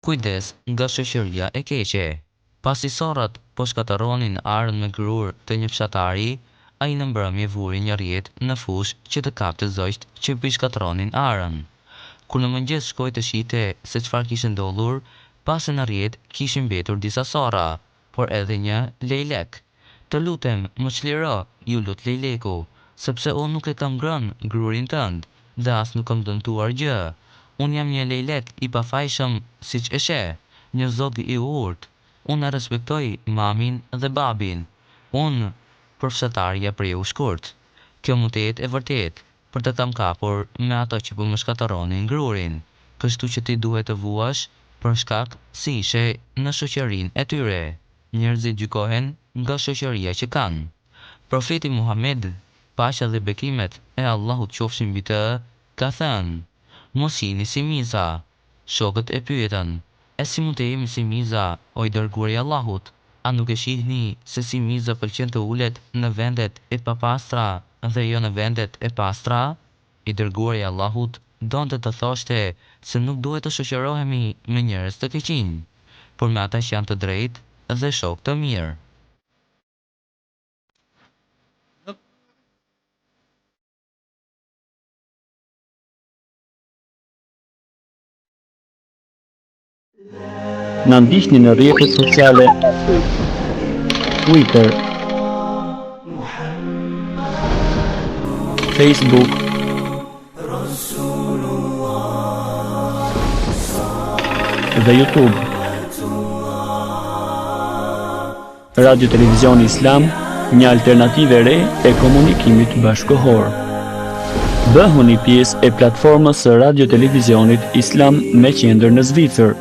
Kujdes nga shoqëria e keqe. Pasi sorrat po shkatërronin arën me grur të një fshatari, ai në mbrëmje vuri një rjet në fushë që të kapte zogjt që po i shkatërronin arën. Kur në mëngjes shkoi të shihte se çfarë kishte ndodhur, pasi në rjet kishin mbetur disa sorra, por edhe një lejlek. "Të lutem, më çliro", ju lut lejleku, "sepse unë nuk e kam ngrënë grurin tënd dhe as nuk kam dëmtuar gjë. Unë jam një lejlek i pafajshëm siç e sheh, një zog i urtë. Unë e respektoj mamin dhe babin. Unë për fshatari ja priu shkurt. Kjo mund të jetë e vërtetë, për të kam kapur me ato që po më shkatërronin grurin. Kështu që ti duhet të vuash për shkak se ishe në shoqërinë e tyre. Njerëzit gjykohen nga shoqëria që kanë." Profeti Muhammed, paqja dhe bekimet e Allahut qofshin mbi të, ka thënë: "Mos jini si miza." Shokët e pyetën: "E si mund të jemi si miza, o i dërguari i Allahut? A nuk e shihni se si miza pëlqen të ulet në vendet e papastra dhe jo në vendet e pastra?" I dërguari i Allahut donte të thoshte se nuk duhet të shoqërohemi me njerëz të keqinj, por me ata që janë të drejtë dhe shok të mirë. Na ndiqni në rrjetet sociale Twitter, Facebook, dhe YouTube. Radio Televizioni Islam, një alternativë e re e komunikimit bashkëkohor. Bëhuni pjesë e platformës së Radio Televizionit Islam me qendër në Zvicër.